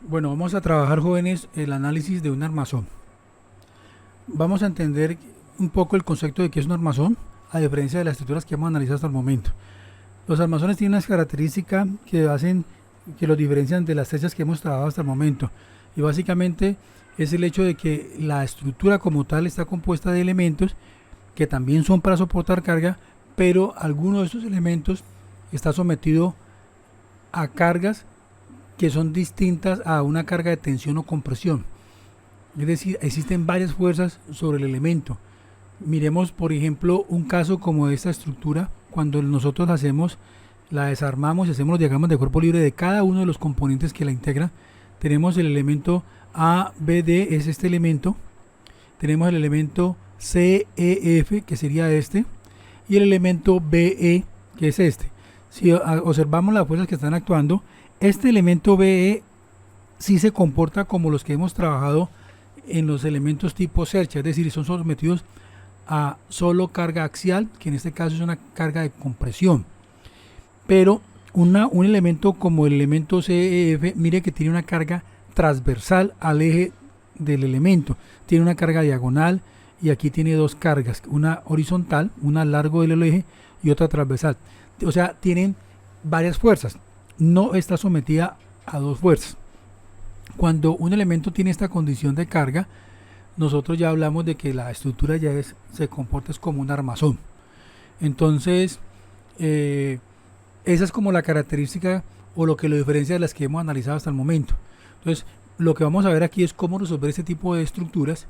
Bueno, vamos a trabajar, jóvenes, el análisis de un armazón. Vamos a entender un poco el concepto de qué es un armazón, a diferencia de las estructuras que hemos analizado hasta el momento. Los armazones tienen unas características que hacen que los diferencian de las fechas que hemos trabajado hasta el momento. Y básicamente es el hecho de que la estructura como tal está compuesta de elementos que también son para soportar carga, pero alguno de estos elementos está sometido a cargas que son distintas a una carga de tensión o compresión. Es decir, existen varias fuerzas sobre el elemento. Miremos, por ejemplo, un caso como esta estructura, cuando nosotros la desarmamos y hacemos los diagramas de cuerpo libre de cada uno de los componentes que la integran. Tenemos el elemento ABD, es este elemento. Tenemos el elemento CEF, que sería este, y el elemento BE, que es este. Si observamos las fuerzas que están actuando, este elemento BE sí se comporta como los que hemos trabajado en los elementos tipo Sercha, es decir, son sometidos a solo carga axial, que en este caso es una carga de compresión. Pero un elemento como el elemento CEF, mire que tiene una carga transversal al eje del elemento, tiene una carga diagonal y aquí tiene dos cargas, una horizontal, una largo del eje y otra transversal. O sea, tienen varias fuerzas, no está sometida a dos fuerzas. Cuando un elemento tiene esta condición de carga, nosotros ya hablamos de que la estructura se comporta como un armazón. Entonces, esa es como la característica o lo que lo diferencia de las que hemos analizado hasta el momento. Entonces, lo que vamos a ver aquí es cómo resolver este tipo de estructuras,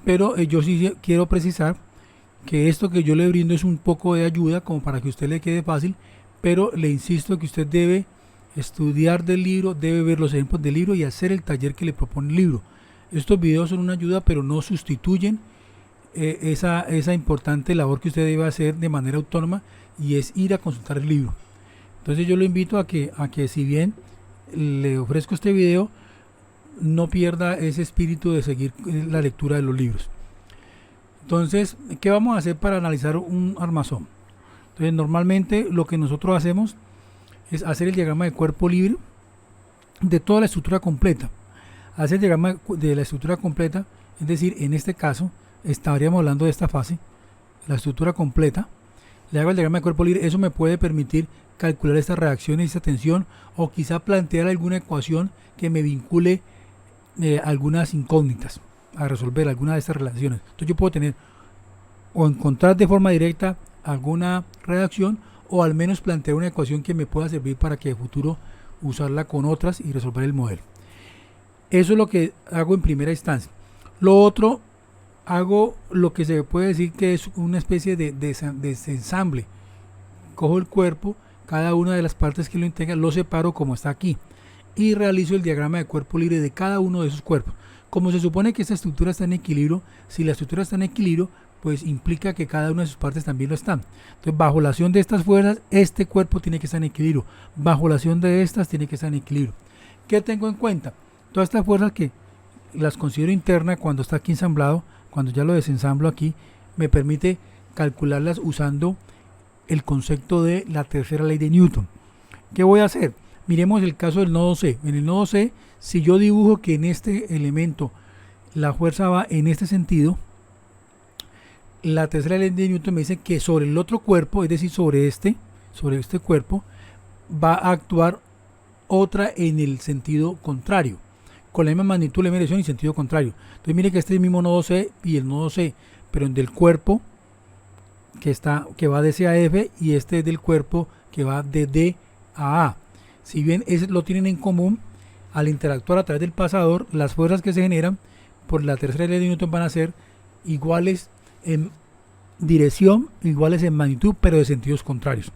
pero yo sí quiero precisar que esto que yo le brindo es un poco de ayuda como para que a usted le quede fácil, pero le insisto que usted debe estudiar del libro, debe ver los ejemplos del libro y hacer el taller que le propone el libro. Estos videos son una ayuda, pero no sustituyen esa importante labor que usted debe hacer de manera autónoma, y es ir a consultar el libro. Entonces yo lo invito a que si bien le ofrezco este video, no pierda ese espíritu de seguir la lectura de los libros. Entonces, ¿qué vamos a hacer para analizar un armazón? Entonces, normalmente lo que nosotros hacemos es hacer el diagrama de cuerpo libre de toda la estructura completa. Hacer el diagrama de la estructura completa, es decir, en este caso estaríamos hablando de esta fase, la estructura completa. Le hago el diagrama de cuerpo libre, eso me puede permitir calcular estas reacciones y esta tensión, o quizá plantear alguna ecuación que me vincule algunas incógnitas a resolver alguna de estas relaciones. Entonces yo puedo tener o encontrar de forma directa alguna reacción, o al menos plantear una ecuación que me pueda servir para que de futuro usarla con otras y resolver el modelo. Eso es lo que hago en primera instancia. Lo otro, hago lo que se puede decir que es una especie de ensamble. Cojo el cuerpo, cada una de las partes que lo integran, lo separo como está aquí y realizo el diagrama de cuerpo libre de cada uno de esos cuerpos. Como se supone que esta estructura está en equilibrio, si la estructura está en equilibrio, pues implica que cada una de sus partes también lo están. Entonces, bajo la acción de estas fuerzas, este cuerpo tiene que estar en equilibrio. Bajo la acción de estas, tiene que estar en equilibrio. ¿Qué tengo en cuenta? Todas estas fuerzas que las considero internas cuando está aquí ensamblado, cuando ya lo desensamblo aquí, me permite calcularlas usando el concepto de la tercera ley de Newton. ¿Qué voy a hacer? Miremos el caso del nodo C. En el nodo C, si yo dibujo que en este elemento la fuerza va en este sentido, la tercera ley de Newton me dice que sobre el otro cuerpo, es decir, sobre este cuerpo, va a actuar otra en el sentido contrario, con la misma magnitud, la misma dirección y sentido contrario. Entonces mire que este es el mismo nodo C y el nodo C, pero en del cuerpo que va de C a F, y este es del cuerpo que va de D a A. Si bien lo tienen en común, al interactuar a través del pasador, las fuerzas que se generan por la tercera ley de Newton van a ser iguales en dirección, iguales en magnitud, pero de sentidos contrarios.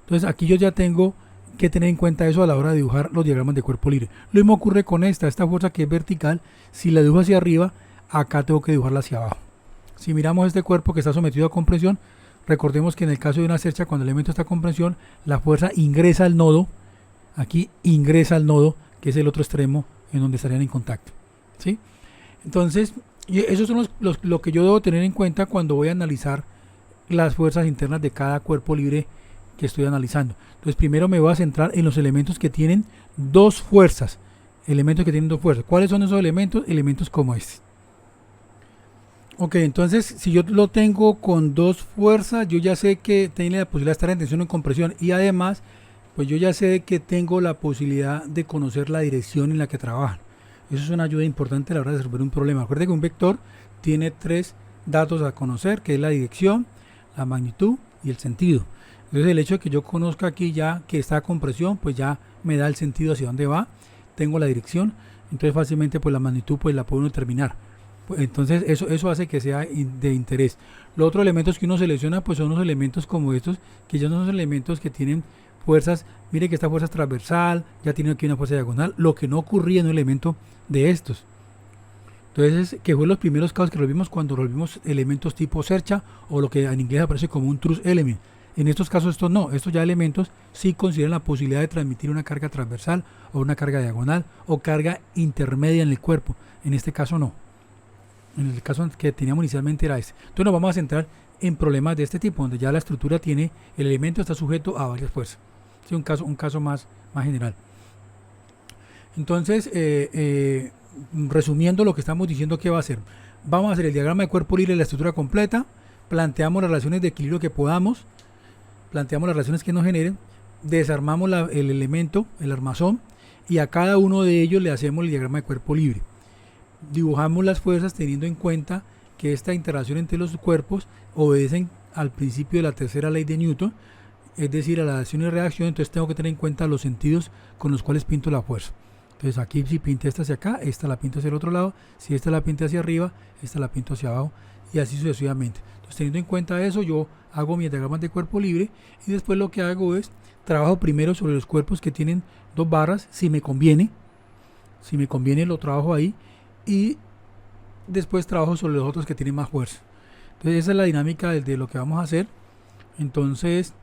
Entonces aquí yo ya tengo que tener en cuenta eso a la hora de dibujar los diagramas de cuerpo libre. Lo mismo ocurre con esta fuerza que es vertical. Si la dibujo hacia arriba, acá tengo que dibujarla hacia abajo. Si miramos este cuerpo que está sometido a compresión, recordemos que en el caso de una cercha, cuando el elemento está a compresión, la fuerza ingresa al nodo, aquí ingresa al nodo, que es el otro extremo en donde estarían en contacto, ¿sí? Entonces, esos son lo que yo debo tener en cuenta cuando voy a analizar las fuerzas internas de cada cuerpo libre que estoy analizando. Entonces, primero me voy a centrar en los elementos que tienen dos fuerzas, elementos que tienen dos fuerzas. ¿Cuáles son esos elementos? Elementos como este. Ok, entonces si yo lo tengo con dos fuerzas, yo ya sé que tiene la posibilidad de estar en tensión o en compresión, y además pues yo ya sé que tengo la posibilidad de conocer la dirección en la que trabajan. Eso es una ayuda importante a la hora de resolver un problema. Recuerde que un vector tiene tres datos a conocer, que es la dirección, la magnitud y el sentido. Entonces el hecho de que yo conozca aquí ya que está a compresión, pues ya me da el sentido hacia dónde va, tengo la dirección, entonces fácilmente pues la magnitud pues la puedo determinar. Entonces eso hace que sea de interés. Los otros elementos que uno selecciona pues son unos elementos como estos, que ya son los elementos que tienen fuerzas. Mire que esta fuerza es transversal, ya tiene aquí una fuerza diagonal, lo que no ocurría en un elemento de estos. Entonces, que fue los primeros casos que resolvimos cuando resolvimos elementos tipo cercha, o lo que en inglés aparece como un truth element. En estos casos estos no, estos ya elementos sí consideran la posibilidad de transmitir una carga transversal o una carga diagonal o carga intermedia en el cuerpo. En este caso no. En el caso que teníamos inicialmente era este. Entonces nos vamos a centrar en problemas de este tipo, donde ya la estructura tiene, el elemento está sujeto a varias fuerzas. Es un caso más general. Entonces, resumiendo lo que estamos diciendo, ¿qué va a hacer? Vamos a hacer el diagrama de cuerpo libre de la estructura completa, planteamos las relaciones de equilibrio que podamos, planteamos las relaciones que nos generen, desarmamos el elemento, el armazón, y a cada uno de ellos le hacemos el diagrama de cuerpo libre. Dibujamos las fuerzas teniendo en cuenta que esta interacción entre los cuerpos obedecen al principio de la tercera ley de Newton, es decir, a la acción y reacción. Entonces tengo que tener en cuenta los sentidos con los cuales pinto la fuerza. Entonces aquí si pinté esta hacia acá, esta la pinto hacia el otro lado, si esta la pinto hacia arriba, esta la pinto hacia abajo, y así sucesivamente. Entonces teniendo en cuenta eso, yo hago mi diagrama de cuerpo libre, y después lo que hago es trabajo primero sobre los cuerpos que tienen dos barras, si me conviene lo trabajo ahí, y después trabajo sobre los otros que tienen más fuerza. Entonces esa es la dinámica de lo que vamos a hacer. Entonces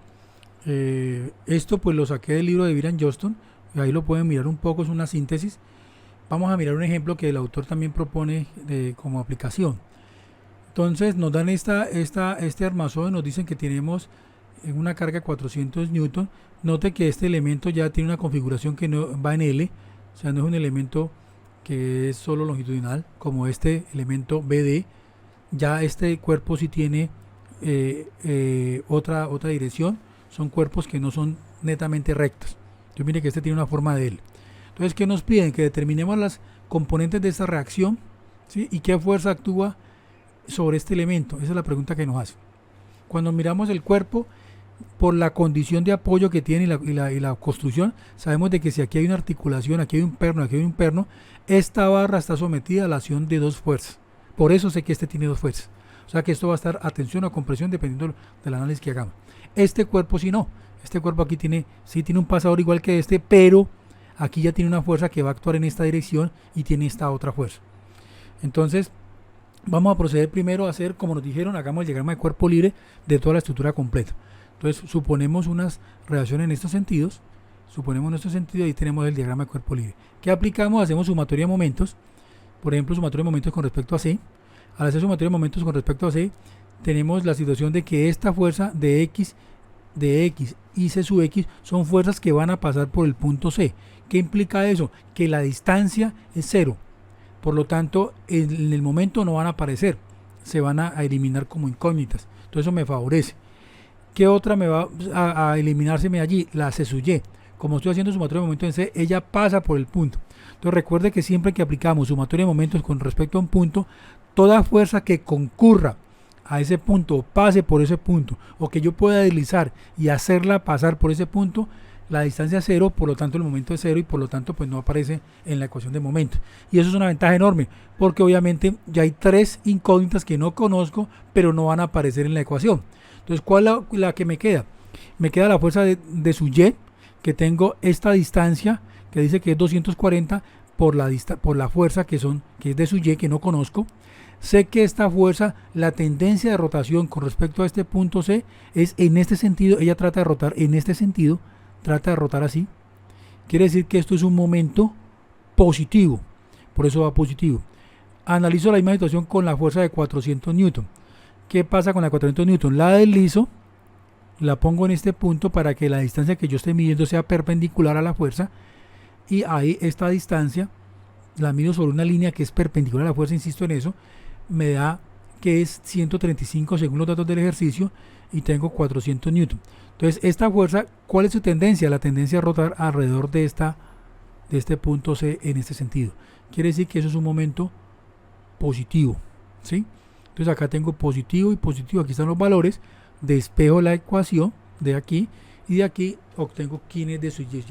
esto pues lo saqué del libro de Byron Johnston, y ahí lo pueden mirar un poco, es una síntesis. Vamos a mirar un ejemplo que el autor también propone como aplicación. Entonces nos dan este armazón, nos dicen que tenemos una carga de 400 newton. Note que este elemento ya tiene una configuración que no va en L, o sea, no es un elemento que es solo longitudinal como este elemento BD. Ya este cuerpo sí tiene otra dirección, son cuerpos que no son netamente rectos. Entonces mire que este tiene una forma de L. Entonces, ¿qué nos piden? Que determinemos las componentes de esta reacción, ¿sí? Y qué fuerza actúa sobre este elemento. Esa es la pregunta que nos hace. Cuando miramos el cuerpo, por la condición de apoyo que tiene y la construcción, sabemos de que si aquí hay una articulación, aquí hay un perno, esta barra está sometida a la acción de dos fuerzas. Por eso sé que este tiene dos fuerzas. O sea que esto va a estar a tensión o a compresión dependiendo del análisis que hagamos. Este cuerpo sí no. Este cuerpo aquí tiene un pasador igual que este, pero aquí ya tiene una fuerza que va a actuar en esta dirección y tiene esta otra fuerza. Entonces vamos a proceder primero a hacer, como nos dijeron, hagamos el diagrama de cuerpo libre de toda la estructura completa. Entonces suponemos unas relaciones en estos sentidos, y ahí tenemos el diagrama de cuerpo libre. ¿Qué aplicamos? Hacemos sumatoria de momentos, por ejemplo, sumatoria de momentos con respecto a C. Al hacer sumatoria de momentos con respecto a C, tenemos la situación de que esta fuerza de X y C sub X son fuerzas que van a pasar por el punto C. ¿Qué implica eso? Que la distancia es cero. Por lo tanto, en el momento no van a aparecer, se van a eliminar como incógnitas. Entonces eso me favorece. ¿Qué otra me va a eliminarse allí? La C sub Y. Como estoy haciendo sumatoria de momentos en C, ella pasa por el punto. Entonces recuerde que siempre que aplicamos sumatoria de momentos con respecto a un punto, toda fuerza que concurra a ese punto o pase por ese punto, o que yo pueda deslizar y hacerla pasar por ese punto, la distancia es cero, por lo tanto el momento es cero, y por lo tanto pues no aparece en la ecuación de momento. Y eso es una ventaja enorme, porque obviamente ya hay tres incógnitas que no conozco, pero no van a aparecer en la ecuación. Entonces, ¿cuál es la que me queda? Me queda la fuerza de su Y, que tengo esta distancia que dice que es 240 por la fuerza que es de su Y, que no conozco. Sé que esta fuerza, la tendencia de rotación con respecto a este punto C es en este sentido. Ella trata de rotar en este sentido, trata de rotar así. Quiere decir que esto es un momento positivo, por eso va positivo. Analizo la misma situación con la fuerza de 400 newton. ¿Qué pasa con la 400 newton? La deslizo, la pongo en este punto para que la distancia que yo esté midiendo sea perpendicular a la fuerza, y ahí esta distancia la mido sobre una línea que es perpendicular a la fuerza, insisto en eso, me da que es 135 según los datos del ejercicio y tengo 400 newton. Entonces esta fuerza, ¿cuál es su tendencia? La tendencia a rotar alrededor de este punto C en este sentido. Quiere decir que eso es un momento positivo, ¿sí? Entonces acá tengo positivo y positivo, aquí están los valores, despejo la ecuación de aquí y de aquí obtengo quién es de su y.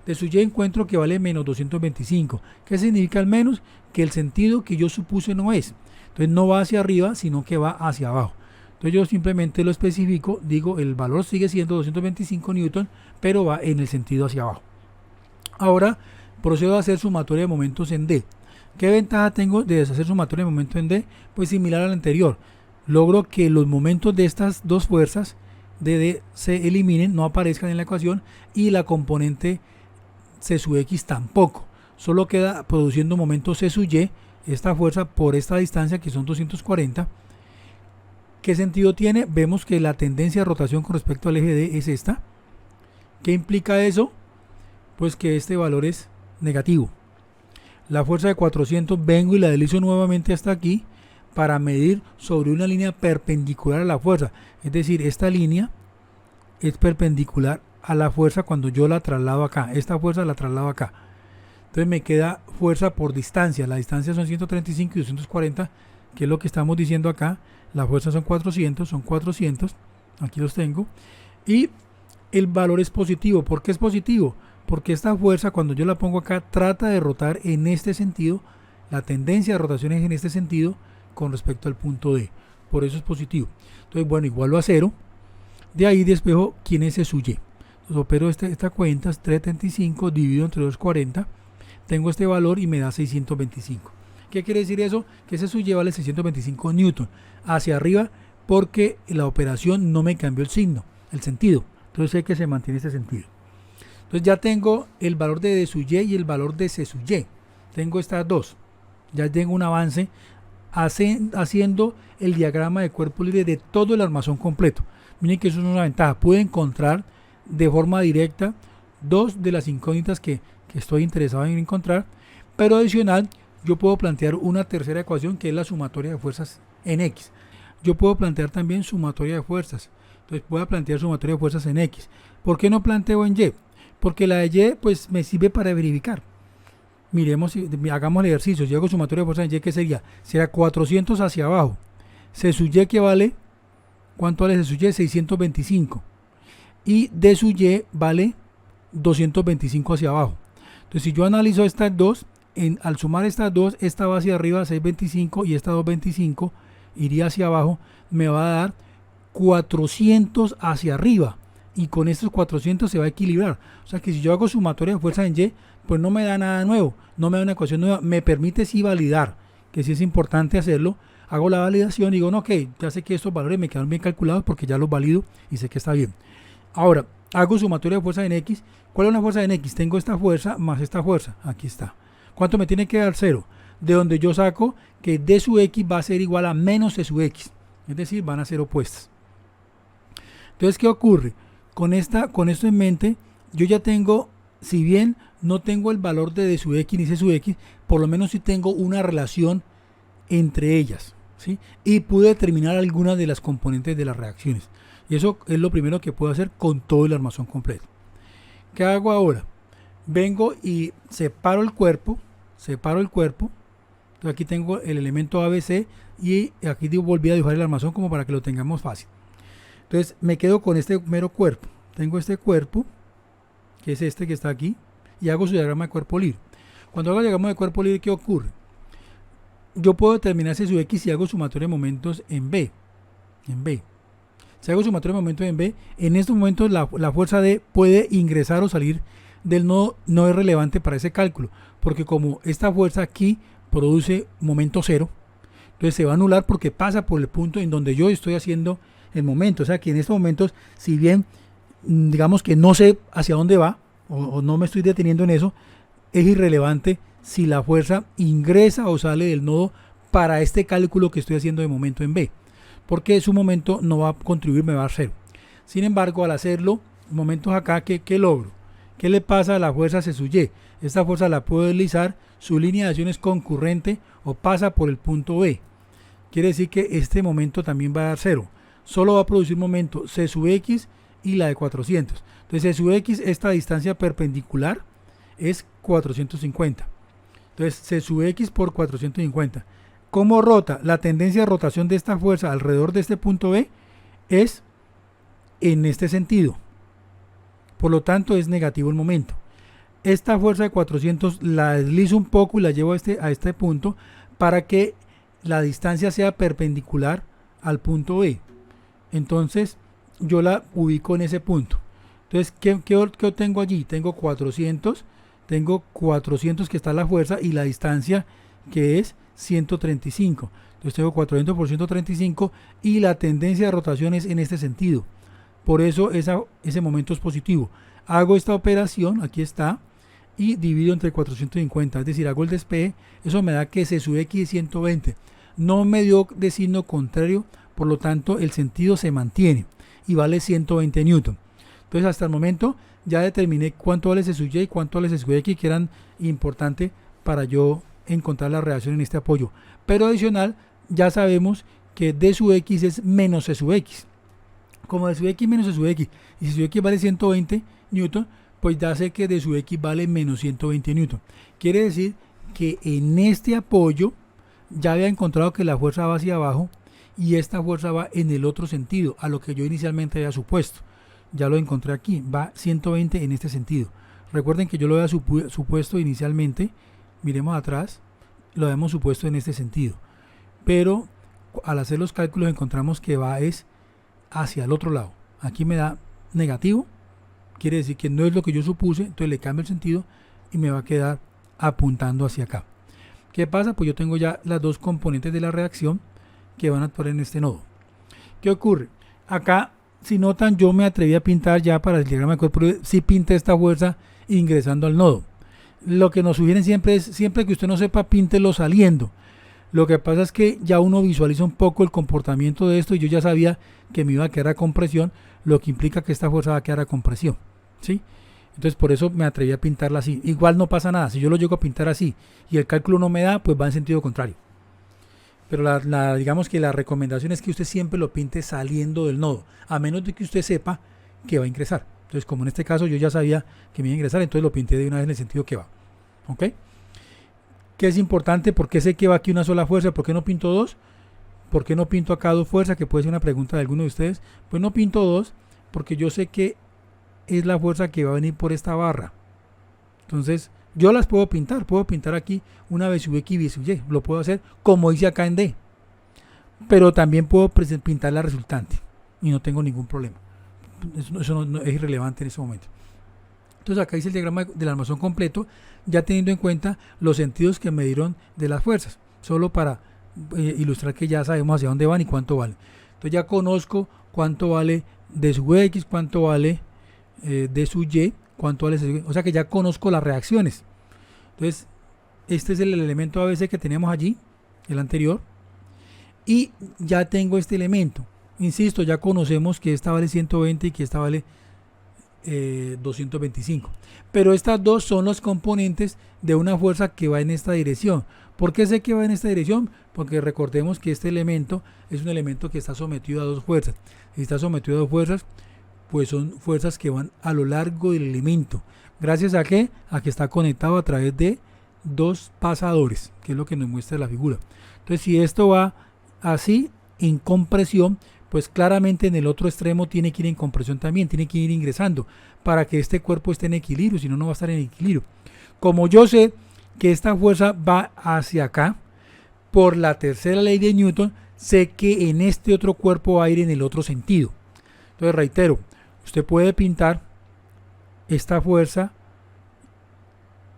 De su y encuentro que vale menos 225. ¿Qué significa al menos? Que el sentido que yo supuse no es. Entonces no va hacia arriba, sino que va hacia abajo. Entonces yo simplemente lo especifico, digo el valor sigue siendo 225 newton, pero va en el sentido hacia abajo. Ahora procedo a hacer sumatoria de momentos en D. ¿Qué ventaja tengo de hacer sumatoria de momentos en D? Pues similar al anterior. Logro que los momentos de estas dos fuerzas de D se eliminen, no aparezcan en la ecuación, y la componente C sub X tampoco. Solo queda produciendo momento C sub Y, esta fuerza por esta distancia que son 240. ¿Qué sentido tiene? Vemos que la tendencia de rotación con respecto al eje D es esta. ¿Qué implica eso? Pues que este valor es negativo. La fuerza de 400 vengo y la deslizo nuevamente hasta aquí para medir sobre una línea perpendicular a la fuerza. Es decir, esta línea es perpendicular a la fuerza cuando yo la traslado acá. Esta fuerza la traslado acá. Entonces me queda fuerza por distancia. La distancia son 135 y 240, que es lo que estamos diciendo acá. La fuerza son 400, aquí los tengo. Y el valor es positivo. ¿Por qué es positivo? Porque esta fuerza, cuando yo la pongo acá, trata de rotar en este sentido. La tendencia de rotación es en este sentido con respecto al punto D. Por eso es positivo. Entonces, bueno, igualo a 0. De ahí despejo quién es C sub Y. Entonces, opero esta cuenta, es 335 dividido entre 240. Tengo este valor y me da 625. ¿Qué quiere decir eso? Que C sub Y vale 625 newton. Hacia arriba, porque la operación no me cambió el signo, el sentido. Entonces sé que se mantiene este sentido. Entonces ya tengo el valor de D sub Y y el valor de C sub Y. Tengo estas dos. Ya tengo un avance haciendo el diagrama de cuerpo libre de todo el armazón completo. Miren que eso es una ventaja. Pude encontrar de forma directa dos de las incógnitas que estoy interesado en encontrar. Pero adicional, yo puedo plantear una tercera ecuación que es la sumatoria de fuerzas en X. Yo puedo plantear también sumatoria de fuerzas. Entonces voy a plantear sumatoria de fuerzas en X. ¿Por qué no planteo en Y? Porque la de Y pues me sirve para verificar. Miremos, hagamos el ejercicio. Si hago sumatoria de fuerzas en Y, ¿qué sería? Será 400 hacia abajo. C sub Y que vale, ¿cuánto vale C sub Y? 625. Y D sub Y vale 225 hacia abajo. Entonces si yo analizo estas dos, al sumar estas dos, esta va hacia arriba 625 y esta 225 iría hacia abajo, me va a dar 400 hacia arriba. Y con estos 400 se va a equilibrar. O sea que si yo hago sumatoria de fuerza en Y, pues no me da nada nuevo, no me da una ecuación nueva, me permite sí validar, que sí es importante hacerlo. Hago la validación y digo, no, ok, ya sé que estos valores me quedaron bien calculados porque ya los valido y sé que está bien. Ahora, hago sumatoria de fuerza en X. ¿Cuál es una fuerza en X? Tengo esta fuerza más esta fuerza, aquí está. ¿Cuánto me tiene que dar? 0. De donde yo saco que D sub X va a ser igual a menos C sub X. Es decir, van a ser opuestas. Entonces, ¿qué ocurre? Con esto en mente, yo ya tengo, si bien no tengo el valor de D sub X ni C sub X, por lo menos sí tengo una relación entre ellas, ¿sí? Y pude determinar algunas de las componentes de las reacciones. Y eso es lo primero que puedo hacer con todo el armazón completo. ¿Qué hago ahora? Vengo y separo el cuerpo. Entonces aquí tengo el elemento ABC y aquí volví a dibujar el armazón como para que lo tengamos fácil. Entonces me quedo con este mero cuerpo. Tengo este cuerpo, que es este que está aquí, y hago su diagrama de cuerpo libre. Cuando hago el diagrama de cuerpo libre, ¿qué ocurre? Yo puedo determinar C sub X si hago sumatoria de momentos en B. Si hago sumatoria de momentos en B, en estos momentos la fuerza D puede ingresar o salir del nodo, no es relevante para ese cálculo, porque como esta fuerza aquí produce momento 0, entonces se va a anular porque pasa por el punto en donde yo estoy haciendo el momento. O sea que en estos momentos, si bien digamos que no sé hacia dónde va o no me estoy deteniendo en eso, es irrelevante si la fuerza ingresa o sale del nodo para este cálculo que estoy haciendo de momento en B, porque su momento no va a contribuir, me va a dar 0. Sin embargo, al hacerlo momentos acá, ¿qué logro? ¿Qué le pasa a la fuerza C sub Y? Esta fuerza la puedo deslizar, su línea de acción es concurrente o pasa por el punto B. Quiere decir que este momento también va a dar 0. Solo va a producir momento C sub X y la de 400. Entonces C sub X, esta distancia perpendicular es 450. Entonces C sub X por 450. ¿Cómo rota? La tendencia de rotación de esta fuerza alrededor de este punto B es en este sentido. Por lo tanto es negativo el momento. Esta fuerza de 400 la deslizo un poco y la llevo a este punto para que la distancia sea perpendicular al punto B. Entonces yo la ubico en ese punto. Entonces, ¿qué obtengo allí? Tengo 400 que está la fuerza y la distancia que es 135. Entonces tengo 400 por 135 y la tendencia de rotación es en este sentido. Por eso ese momento es positivo. Hago esta operación, aquí está, y divido entre 450, es decir, hago el despeje. Eso me da que C sub X es 120. No me dio de signo contrario, por lo tanto el sentido se mantiene y vale 120 newton. Entonces hasta el momento ya determiné cuánto vale C sub Y y cuánto vale C sub X, que eran importantes para yo encontrar la reacción en este apoyo. Pero adicional, ya sabemos que D sub X es menos C sub X. Como D sub X menos C sub X y C sub X vale 120 newton, pues ya sé que D sub X vale menos 120 newton. Quiere decir que en este apoyo ya había encontrado que la fuerza va hacia abajo y esta fuerza va en el otro sentido, a lo que yo inicialmente había supuesto. Ya lo encontré aquí, va 120 en este sentido. Recuerden que yo lo había supuesto inicialmente, miremos atrás, lo habíamos supuesto en este sentido. Pero al hacer los cálculos encontramos que va es hacia el otro lado. Aquí me da negativo, quiere decir que no es lo que yo supuse, entonces le cambio el sentido y me va a quedar apuntando hacia acá. ¿Qué pasa? Pues yo tengo ya las dos componentes de la reacción que van a actuar en este nodo. ¿Qué ocurre? Acá, si notan, yo me atreví a pintar ya para el diagrama de cuerpo, si pinté esta fuerza ingresando al nodo. Lo que nos sugieren siempre es, siempre que usted no sepa, píntelo saliendo. Lo que pasa es que ya uno visualiza un poco el comportamiento de esto y yo ya sabía que me iba a quedar a compresión, lo que implica que esta fuerza va a quedar a compresión, ¿sí? Entonces por eso me atreví a pintarla así. Igual no pasa nada, si yo lo llego a pintar así y el cálculo no me da, pues va en sentido contrario. Pero digamos que la recomendación es que usted siempre lo pinte saliendo del nodo, a menos de que usted sepa que va a ingresar. Entonces, como en este caso yo ya sabía que me iba a ingresar, entonces lo pinté de una vez en el sentido que va. ¿Ok? ¿Qué es importante? ¿Por qué sé que va aquí una sola fuerza? ¿Por qué no pinto dos? ¿Por qué no pinto acá dos fuerzas? Que puede ser una pregunta de alguno de ustedes. Pues no pinto dos porque yo sé que es la fuerza que va a venir por esta barra. Entonces, yo las puedo pintar aquí una B sub X y B sub Y. Lo puedo hacer como hice acá en D. Pero también puedo pintar la resultante y no tengo ningún problema. Eso no es irrelevante en ese momento. Entonces acá hice el diagrama del armazón completo, ya teniendo en cuenta los sentidos que me dieron de las fuerzas, solo para ilustrar que ya sabemos hacia dónde van y cuánto vale. Entonces ya conozco cuánto vale D sub X, cuánto vale D sub Y, cuánto vale C sub Y, o sea que ya conozco las reacciones. Entonces este es el elemento ABC que teníamos allí, el anterior, y ya tengo este elemento. Insisto, ya conocemos que esta vale 120 y que esta vale 225. Pero estas dos son los componentes de una fuerza que va en esta dirección. ¿Por qué sé que va en esta dirección? Porque recordemos que este elemento es un elemento que está sometido a dos fuerzas. Si está sometido a dos fuerzas, pues son fuerzas que van a lo largo del elemento. ¿Gracias a qué? A que está conectado a través de dos pasadores, que es lo que nos muestra la figura. Entonces, si esto va así, en compresión, pues claramente en el otro extremo tiene que ir en compresión también, tiene que ir ingresando para que este cuerpo esté en equilibrio, si no, no va a estar en equilibrio. Como yo sé que esta fuerza va hacia acá, por la tercera ley de Newton, sé que en este otro cuerpo va a ir en el otro sentido. Entonces reitero, usted puede pintar esta fuerza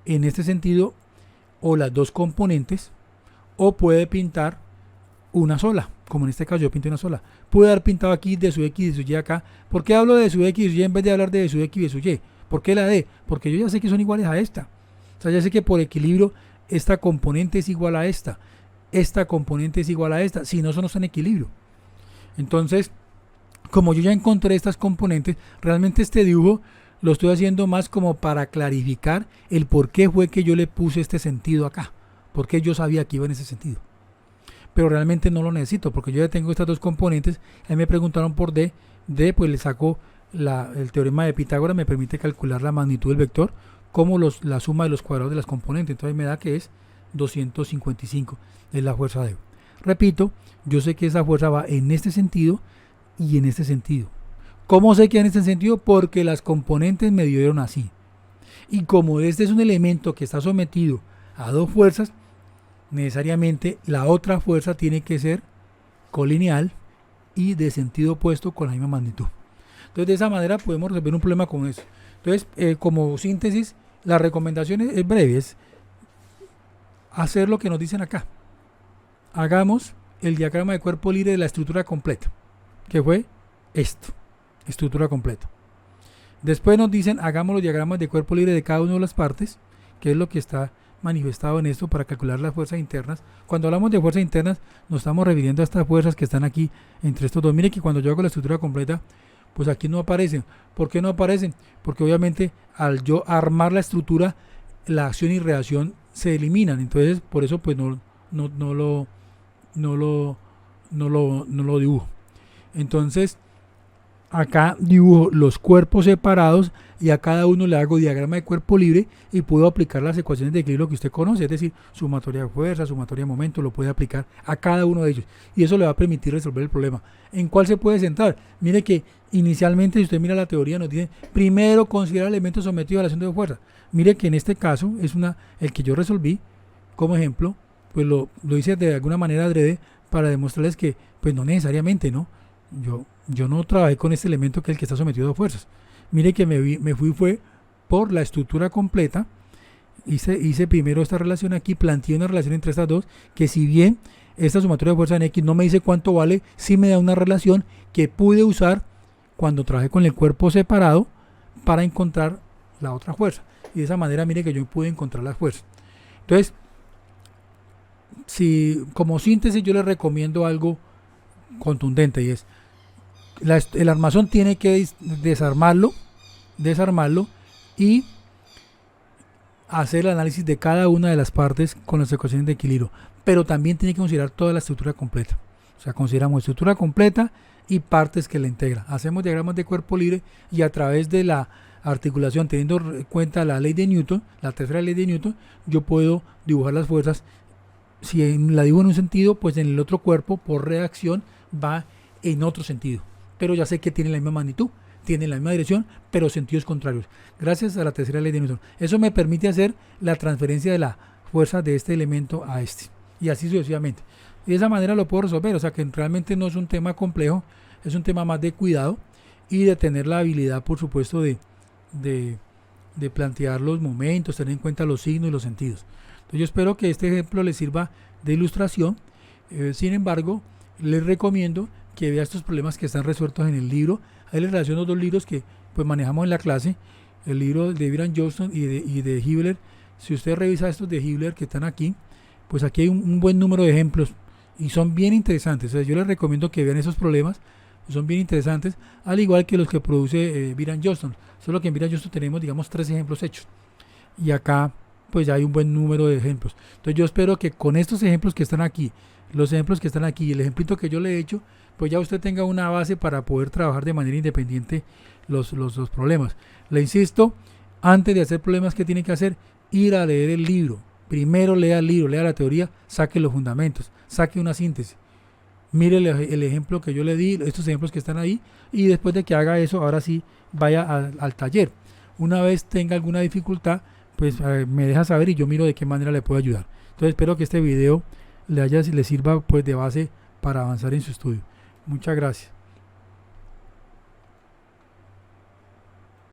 en este sentido o las dos componentes, o puede pintar una sola, como en este caso yo pinté una sola. Pude haber pintado aquí D sub X y D sub Y acá. ¿Por qué hablo de D sub X y D sub Y en vez de hablar de D sub X y D sub Y? ¿Por qué la D? Porque yo ya sé que son iguales a esta. O sea, ya sé que por equilibrio esta componente es igual a esta. Esta componente es igual a esta. Si no, eso no está en equilibrio. Entonces, como yo ya encontré estas componentes, realmente este dibujo lo estoy haciendo más como para clarificar el por qué fue que yo le puse este sentido acá, porque yo sabía que iba en ese sentido. Pero realmente no lo necesito, porque yo ya tengo estas dos componentes. Ahí me preguntaron por D, pues le saco el teorema de Pitágoras, me permite calcular la magnitud del vector como la suma de los cuadrados de las componentes. Entonces me da que es 255, es la fuerza D. Repito, yo sé que esa fuerza va en este sentido y en este sentido. ¿Cómo sé que va en este sentido? Porque las componentes me dieron así. Y como este es un elemento que está sometido a dos fuerzas, necesariamente la otra fuerza tiene que ser colineal y de sentido opuesto con la misma magnitud. Entonces de esa manera podemos resolver un problema con eso. Entonces como síntesis, la recomendación es breve, es hacer lo que nos dicen acá. Hagamos el diagrama de cuerpo libre de la estructura completa, que fue esto, estructura completa. Después nos dicen hagamos los diagramas de cuerpo libre de cada una de las partes, que es lo que está manifestado en esto para calcular las fuerzas internas. Cuando hablamos de fuerzas internas nos estamos refiriendo a estas fuerzas que están aquí entre estos dos. Mire que cuando yo hago la estructura completa, pues aquí no aparecen. ¿Por qué no aparecen? Porque obviamente al yo armar la estructura, la acción y reacción se eliminan. Entonces por eso pues no lo dibujo. Entonces acá dibujo los cuerpos separados y a cada uno le hago diagrama de cuerpo libre y puedo aplicar las ecuaciones de equilibrio que usted conoce, es decir, sumatoria de fuerza, sumatoria de momento, lo puede aplicar a cada uno de ellos y eso le va a permitir resolver el problema. ¿En cuál se puede centrar? Mire que inicialmente, si usted mira la teoría, nos dice primero considerar elementos sometidos a la acción de fuerza. Mire que en este caso es el que yo resolví como ejemplo, pues lo hice de alguna manera adrede para demostrarles que pues no necesariamente, ¿no? Yo no trabajé con este elemento que es el que está sometido a fuerzas. Mire que me fue por la estructura completa. Hice primero esta relación aquí, planteé una relación entre estas dos, que si bien esta sumatoria de fuerza en X no me dice cuánto vale, sí me da una relación que pude usar cuando trabajé con el cuerpo separado para encontrar la otra fuerza. Y de esa manera mire que yo pude encontrar las fuerzas. Entonces, como síntesis yo les recomiendo algo contundente y es el armazón tiene que desarmarlo y hacer el análisis de cada una de las partes con las ecuaciones de equilibrio, pero también tiene que considerar toda la estructura completa. O sea, consideramos estructura completa y partes que la integran. Hacemos diagramas de cuerpo libre y a través de la articulación, teniendo en cuenta la ley de Newton, la tercera ley de Newton, yo puedo dibujar las fuerzas. Si la dibujo en un sentido, pues en el otro cuerpo por reacción va en otro sentido, pero ya sé que tiene la misma magnitud, tiene la misma dirección, pero sentidos contrarios, gracias a la tercera ley de Newton. Eso me permite hacer la transferencia de la fuerza de este elemento a este, y así sucesivamente. Y de esa manera lo puedo resolver, o sea que realmente no es un tema complejo, es un tema más de cuidado y de tener la habilidad, por supuesto, de plantear los momentos, tener en cuenta los signos y los sentidos. Entonces yo espero que este ejemplo les sirva de ilustración. Sin embargo, les recomiendo que vea estos problemas que están resueltos en el libro. Ahí les relaciono dos libros que pues manejamos en la clase, el libro de Byron Johnston y de Hibbeler. Si usted revisa estos de Hibbeler que están aquí, pues aquí hay un buen número de ejemplos y son bien interesantes. O sea, yo les recomiendo que vean esos problemas, son bien interesantes, al igual que los que produce Byron Johnston. Solo que en Byron Johnston tenemos, digamos, 3 ejemplos hechos y acá pues ya hay un buen número de ejemplos. Entonces yo espero que con estos ejemplos que están aquí, los ejemplos que están aquí y el ejemplito que yo le he hecho, pues ya usted tenga una base para poder trabajar de manera independiente los problemas. Le insisto, antes de hacer problemas, ¿qué tiene que hacer? Ir a leer el libro. Primero lea el libro, lea la teoría, saque los fundamentos, saque una síntesis. Mire el ejemplo que yo le di, estos ejemplos que están ahí, y después de que haga eso, ahora sí vaya al taller. Una vez tenga alguna dificultad, pues me deja saber y yo miro de qué manera le puedo ayudar. Entonces espero que este video le sirva pues de base para avanzar en su estudio. Muchas gracias.